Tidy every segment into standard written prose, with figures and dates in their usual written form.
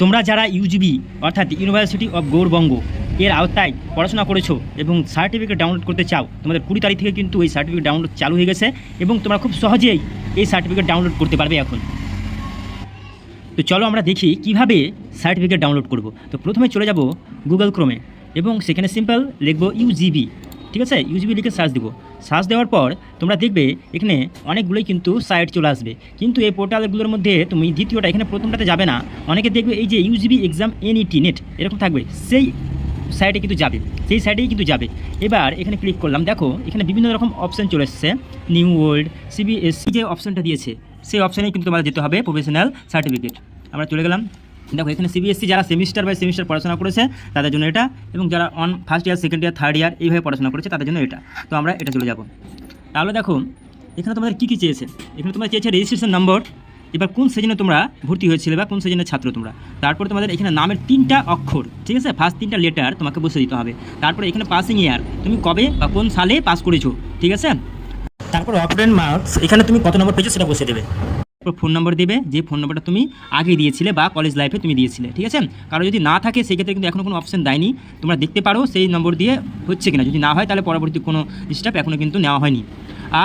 তোমরা যারা ইউজিবি অর্থাৎ ইউনিভার্সিটি অফ গৌড়বঙ্গ এর আওতায় পড়াশোনা করেছো এবং সার্টিফিকেট ডাউনলোড করতে চাও, তোমাদের 20 তারিখ থেকে কিন্তু এই সার্টিফিকেট ডাউনলোড চালু হয়ে গেছে এবং তোমরা খুব সহজেই এই সার্টিফিকেট ডাউনলোড করতে পারবে এখন। তো চলো আমরা দেখি কিভাবে সার্টিফিকেট ডাউনলোড করব। তো প্রথমে চলে যাব গুগল ক্রোমে এবং সেখানে সিম্পল লিখব ইউজিবি, ঠিক আছে? ইউজিবি লিখে সার্চ দেবো। সার্চ দেওয়ার পর তোমরা দেখবে এখানে অনেকগুলোই কিন্তু সাইট চলে আসবে, কিন্তু এই পোর্টালগুলোর মধ্যে তুমি দ্বিতীয়টা এখানে প্রথমটাতে যাবে না, অনেকে দেখবে এই যে ইউজিবি এক্সাম এনইটি নেট এরকম থাকবে, সেই সাইটে কিন্তু যাবে, সেই সাইটেই কিন্তু যাবে। এবার এখানে ক্লিক করলাম, দেখো এখানে বিভিন্ন রকম অপশান চলে এসেছে, নিউ ওয়ার্ল্ড, সিবিএসসি যে অপশানটা দিয়েছে সেই অপশানেই কিন্তু তোমাদের যেতে হবে প্রফেশনাল সার্টিফিকেট। আমরা চলে গেলাম, দেখো এখানে সিবিএসসি যারা সেমিস্টার বাই সেমিস্টার পড়াশোনা করেছে তাদের জন্য এটা, এবং যারা first year second year third year এইভাবে পড়াশোনা করেছে তাদের জন্য এটা। তো আমরা এটা চলে যাব। তাহলে দেখো এখানে তোমাদের কী কী চেয়েছে, এখানে তোমরা চেয়েছে রেজিস্ট্রেশন নম্বর, এবার কোন সেজনে তোমরা ভর্তি হয়েছিলে বা কোন সেজনের ছাত্র তোমরা, তারপরে তোমাদের এখানে নামের 3টা অক্ষর, ঠিক আছে, ফার্স্ট 3টা লেটার তোমাকে বসে দিতে হবে। তারপরে এখানে পাসিং ইয়ার, তুমি কবে বা কোন সালে পাস করেছো, ঠিক আছে। তারপর অপারেন্ট মার্কস, এখানে তুমি কত নম্বর পেয়েছো সেটা বসে দেবে। ফোন নম্বর দেবে, যে ফোন নম্বরটা তুমি আগে দিয়েছিলে বা কলেজ লাইফে তুমি দিয়েছিলে, ঠিক আছে। কারো যদি না থাকে সেক্ষেত্রে কিন্তু এখনও কোনো অপশন দেয়নি, তোমরা দেখতে পারো সেই নম্বর দিয়ে হচ্ছে কিনা, যদি না হয় তাহলে পরবর্তী কোনো স্টেপ এখনও কিন্তু নেওয়া হয়নি।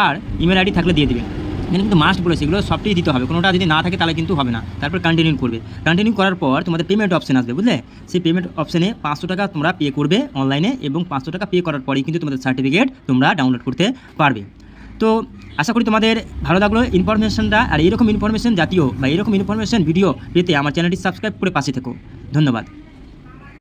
আর ইমেল আইডি থাকলে দিয়ে দেবে, এখানে কিন্তু মাস্ট বলেছে এগুলো সবটাই দিতে হবে, কোনোটা যদি না থাকে তাহলে কিন্তু হবে না। তারপর কন্টিনিউ করবে, কন্টিনিউ করার পর তোমাদের পেমেন্ট অপশন আসবে, বুঝলে। সেই পেমেন্ট অপশানে 500 টাকা তোমরা পে করবে অনলাইনে, এবং 500 টাকা পে করার পরেই কিন্তু তোমাদের সার্টিফিকেট তোমরা ডাউনলোড করতে পারবে। তো আশা করি তোমাদের ভালো লাগলো ইনফরমেশনটা, আর এরকম ইনফরমেশন জাতীয় বা এরকম ইনফরমেশন ভিডিও পেতে আমার চ্যানেলটি সাবস্ক্রাইব করে পাশে থেকো। ধন্যবাদ।